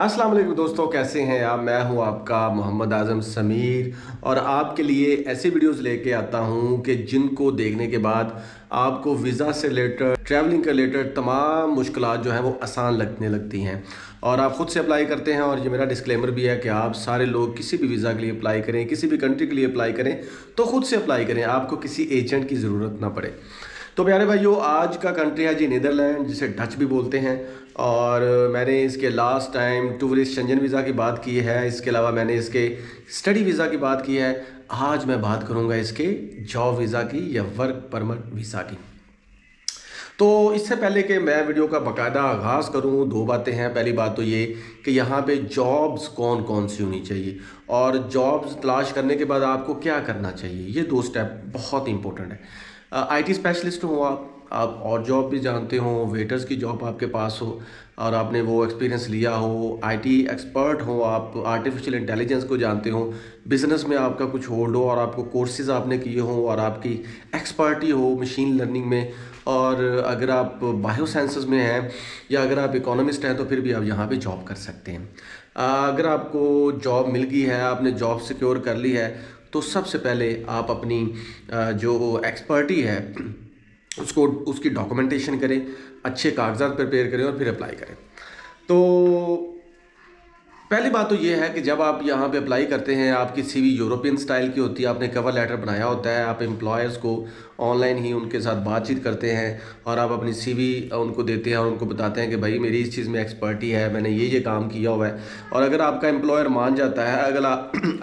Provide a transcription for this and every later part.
अस्सलाम वालेकुम दोस्तों, कैसे हैं आप। मैं हूं आपका मोहम्मद आज़म समीर और आपके लिए ऐसी वीडियोस लेके आता हूं कि जिनको देखने के बाद आपको वीज़ा से रिलेटेड, ट्रैवलिंग के रिलेटेड तमाम मुश्किलात जो हैं वो आसान लगने लगती हैं और आप ख़ुद से अप्लाई करते हैं। और ये मेरा डिस्क्लेमर भी है कि आप सारे लोग किसी भी वीज़ा के लिए अप्लाई करें, किसी भी कंट्री के लिए अप्लाई करें तो ख़ुद से अप्लाई करें, आपको किसी एजेंट की ज़रूरत ना पड़े। तो प्यारे भाइयों, आज का कंट्री है जी नीदरलैंड, जिसे डच भी बोलते हैं। और मैंने इसके last time tourist Shenzhen visa की बात की है, इसके अलावा मैंने इसके स्टडी वीज़ा की बात की है। आज मैं बात करूंगा इसके जॉब वीज़ा की या वर्क परमिट वीज़ा की। तो इससे पहले कि मैं वीडियो का बाकायदा आगाज़ करूं, दो बातें हैं। पहली बात तो ये कि यहाँ पे जॉब्स कौन कौन सी होनी चाहिए और जॉब्स तलाश करने के बाद आपको क्या करना चाहिए, ये दो स्टेप बहुत इंपॉर्टेंट है। आईटी स्पेशलिस्ट हो आप और जॉब भी जानते हो, वेटर्स की जॉब आपके पास हो और आपने वो एक्सपीरियंस लिया हो, आईटी एक्सपर्ट हो, आप आर्टिफिशियल इंटेलिजेंस को जानते हो, बिज़नेस में आपका कुछ होल्ड हो और आपको कोर्सेज आपने किए हो और आपकी एक्सपर्टी हो मशीन लर्निंग में। और अगर आप बायो साइंसेस में हैं या अगर आप इकोनॉमिस्ट हैं तो फिर भी आप यहाँ पे जॉब कर सकते हैं। अगर आपको जॉब मिल गई है, आपने जॉब सिक्योर कर ली है, तो सबसे पहले आप अपनी जो एक्सपर्टी है उसको उसकी डॉक्यूमेंटेशन करें, अच्छे कागजात प्रिपेयर करें और फिर अप्लाई करें। तो पहली बात तो ये है कि जब आप यहाँ पे अप्लाई करते हैं, आपकी सीवी यूरोपियन स्टाइल की होती है, आपने कवर लेटर बनाया होता है, आप एम्प्लॉयर्स को ऑनलाइन ही उनके साथ बातचीत करते हैं और आप अपनी सीवी उनको देते हैं और उनको बताते हैं कि भाई मेरी इस चीज़ में एक्सपर्टी है, मैंने ये काम किया हुआ है। और अगर आपका एम्प्लॉयर मान जाता है,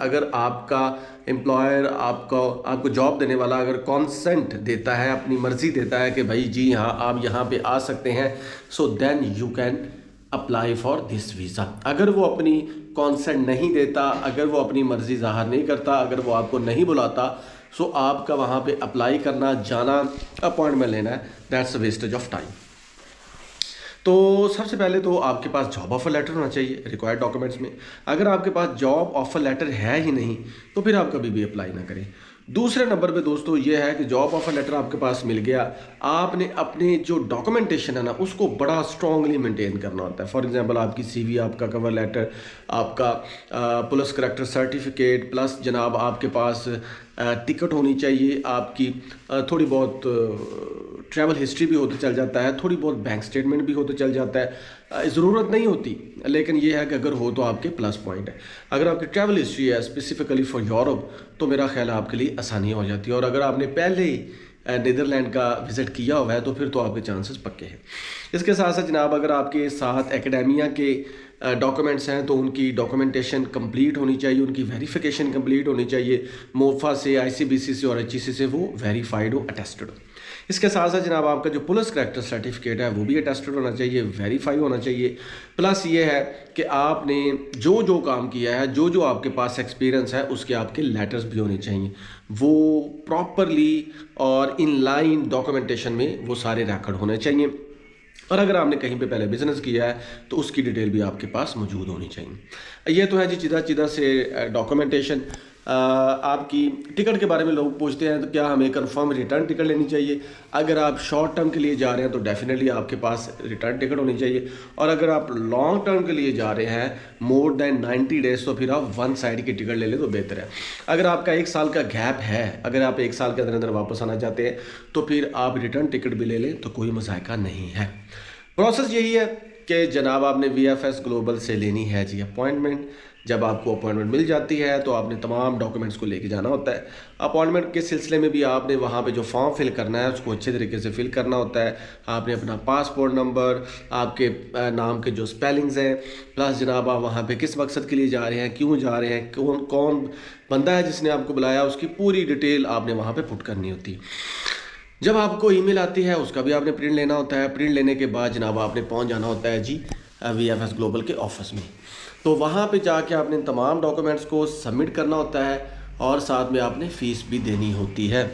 अगर आपका एम्प्लॉयर आपको जॉब देने वाला अगर कॉन्सेंट देता है, अपनी मर्ज़ी देता है कि भाई जी हाँ आप यहाँ पे आ सकते हैं, so then you can apply for this visa. अगर वो अपनी कॉन्सेंट नहीं देता, अगर वो अपनी मर्ज़ी ज़ाहिर नहीं करता, अगर वो आपको नहीं बुलाता, सो आपका वहाँ पे अप्लाई करना, जाना, अपॉइंटमेंट लेना है, that's a wastage of time. तो सबसे पहले तो आपके पास जॉब ऑफ़र लेटर होना चाहिए रिक्वायर्ड डॉक्यूमेंट्स में। अगर आपके पास जॉब ऑफ़र लेटर है ही नहीं तो फिर आप कभी भी अप्लाई ना करें। दूसरे नंबर पे दोस्तों ये है कि जॉब ऑफ़र लेटर आपके पास मिल गया, आपने अपने जो डॉक्यूमेंटेशन है ना उसको बड़ा स्ट्रांगली मेंटेन करना होता है। फॉर एग्जांपल आपकी सीवी, आपका कवर लेटर, आपका पुलिस करैक्टर सर्टिफिकेट, प्लस जनाब आपके पास टिकट होनी चाहिए, आपकी थोड़ी बहुत ट्रैवल हिस्ट्री भी होते चल जाता है, थोड़ी बहुत बैंक स्टेटमेंट भी होते चल जाता है। ज़रूरत नहीं होती, लेकिन ये है कि अगर हो तो आपके प्लस पॉइंट है। अगर आपकी ट्रैवल हिस्ट्री है स्पेसिफिकली फॉर यूरोप तो मेरा ख्याल है आपके लिए आसानी हो जाती है। और अगर आपने पहले ही नीदरलैंड का विज़िट किया हुआ है तो फिर तो आपके चांसेस पक्के हैं। इसके साथ साथ जनाब अगर आपके साथ एकेडेमिया के डॉक्यूमेंट्स हैं तो उनकी डॉक्यूमेंटेशन कंप्लीट होनी चाहिए, उनकी वेरिफिकेशन कंप्लीट होनी चाहिए, मोफा से, आईसीबीसी से और एचईसी से वो वेरीफाइड हो, अटेस्टेड हो। इसके साथ साथ जनाब आपका जो पुलिस करैक्टर सर्टिफिकेट है वो भी अटेस्टेड होना चाहिए, वेरीफाई होना चाहिए। प्लस ये है कि आपने जो जो काम किया है, जो जो आपके पास एक्सपीरियंस है, उसके आपके लेटर्स भी होने चाहिए, वो प्रॉपरली और इन लाइन डॉक्यूमेंटेशन में वो सारे रिकॉर्ड होने चाहिए। और अगर आपने कहीं पे पहले बिजनेस किया है तो उसकी डिटेल भी आपके पास मौजूद होनी चाहिए। ये तो है जी चिदा चिदा से डॉक्यूमेंटेशन। आपकी टिकट के बारे में लोग पूछते हैं तो क्या हमें कंफर्म रिटर्न टिकट लेनी चाहिए। अगर आप शॉर्ट टर्म के लिए जा रहे हैं तो डेफिनेटली आपके पास रिटर्न टिकट होनी चाहिए, और अगर आप लॉन्ग टर्म के लिए जा रहे हैं मोर देन 90 डेज तो फिर आप वन साइड की टिकट ले लें तो बेहतर है। अगर आपका 1 साल का गैप है, अगर आप 1 साल के अंदर अंदर वापस आना चाहते हैं तो फिर आप रिटर्न टिकट भी ले लें तो कोई मज़ायका नहीं है। प्रोसेस यही है कि जनाब आपने वीएफएस ग्लोबल से लेनी है जी अपॉइंटमेंट। जब आपको अपॉइंटमेंट मिल जाती है तो आपने तमाम डॉक्यूमेंट्स को लेके जाना होता है। अपॉइंटमेंट के सिलसिले में भी आपने वहाँ पे जो फॉर्म फिल करना है उसको अच्छे तरीके से फिल करना होता है। आपने अपना पासपोर्ट नंबर, आपके नाम के जो स्पेलिंग्स हैं, प्लस जनाब आप वहाँ पे किस मकसद के लिए जा रहे हैं, क्यों जा रहे हैं, कौन कौन बंदा है जिसने आपको बुलाया, उसकी पूरी डिटेल आपने वहाँ पर पुट करनी होती है। जब आपको ईमेल आती है उसका भी आपने प्रिंट लेना होता है। प्रिंट लेने के बाद जनाब आपने पहुंच जाना होता है जी वीएफएस ग्लोबल के ऑफिस में। तो वहाँ पे जाके आपने तमाम डॉक्यूमेंट्स को सबमिट करना होता है और साथ में आपने फ़ीस भी देनी होती है।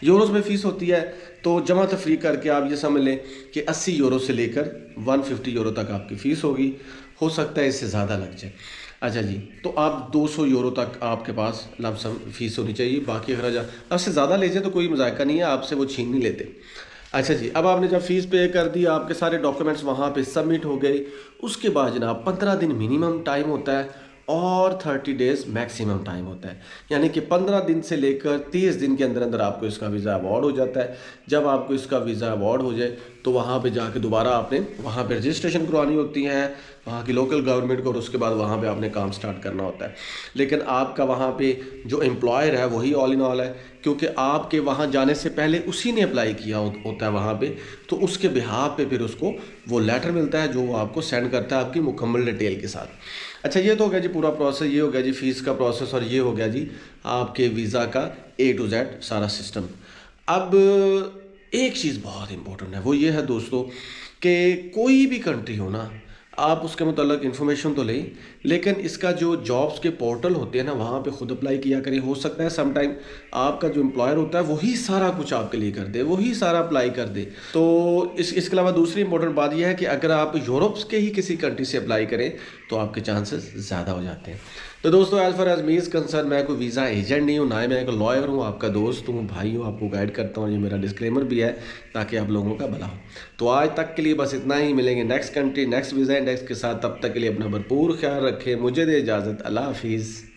यूरोस में फ़ीस होती है तो जमा तफरीक करके आप ये समझ लें कि 80 यूरो से लेकर 150 यूरो तक आपकी फ़ीस होगी। हो सकता है इससे ज़्यादा लग जाए। अच्छा जी, तो आप 200 यूरो तक आपके पास लमसम फ़ीस होनी चाहिए। बाकी अगर आपसे ज़्यादा ले जाए तो कोई मजायका नहीं है, आपसे वो छीन नहीं लेते। अच्छा जी, अब आपने जब फ़ीस पे कर दी, आपके सारे डॉक्यूमेंट्स वहाँ पे सबमिट हो गए, उसके बाद जनाब 15 दिन मिनिमम टाइम होता है और 30 डेज़ मैक्सिमम टाइम होता है। यानी कि 15 दिन से लेकर 30 दिन के अंदर अंदर आपको इसका वीज़ा अवार्ड हो जाता है। जब आपको इसका वीज़ा अवार्ड हो जाए तो वहाँ पे जाके दोबारा आपने वहाँ पे रजिस्ट्रेशन करवानी होती है वहाँ की लोकल गवर्नमेंट को, और उसके बाद वहाँ पे आपने काम स्टार्ट करना होता है। लेकिन आपका वहाँ पे जो एम्प्लॉयर है वही ऑल इन ऑल है, क्योंकि आपके वहाँ जाने से पहले उसी ने अप्लाई किया होता है वहाँ पे, तो उसके बिहाफ पे फिर उसको वो लेटर मिलता है जो वो आपको सेंड करता है आपकी मुकम्मल डिटेल के साथ। अच्छा, ये तो हो गया जी पूरा प्रोसेस, ये हो गया जी फ़ीस का प्रोसेस, और ये हो गया जी आपके वीज़ा का A to Z सारा सिस्टम। अब एक चीज़ बहुत इंपॉर्टेंट है, वो ये है दोस्तों कि कोई भी कंट्री हो ना, आप उसके मतलब इन्फॉर्मेशन तो लें, लेकिन इसका जो जॉब्स के पोर्टल होते हैं ना वहाँ पे खुद अप्लाई किया करें। हो सकता है समटाइम आपका जो एम्प्लॉयर होता है वही सारा कुछ आपके लिए कर दे, वही सारा अप्लाई कर दे। तो इसके अलावा दूसरी इंपॉर्टेंट बात यह है कि अगर आप यूरोप के ही किसी कंट्री से अप्लाई करें तो आपके चांसेस ज़्यादा हो जाते हैं। तो दोस्तों, as far as me is concern, मैं कोई वीज़ा एजेंट नहीं हूँ, ना ही मैं एक लॉयर हूँ, आपका दोस्त हूँ, भाई हूँ, आपको गाइड करता हूँ। ये मेरा डिस्क्लेमर भी है ताकि आप लोगों का भला हो। तो आज तक के लिए बस इतना ही, मिलेंगे next country next visa index के साथ। तब तक के लिए अपना भरपूर ख्याल रखें, मुझे दे इजाज़त, अल्लाह हाफिज़।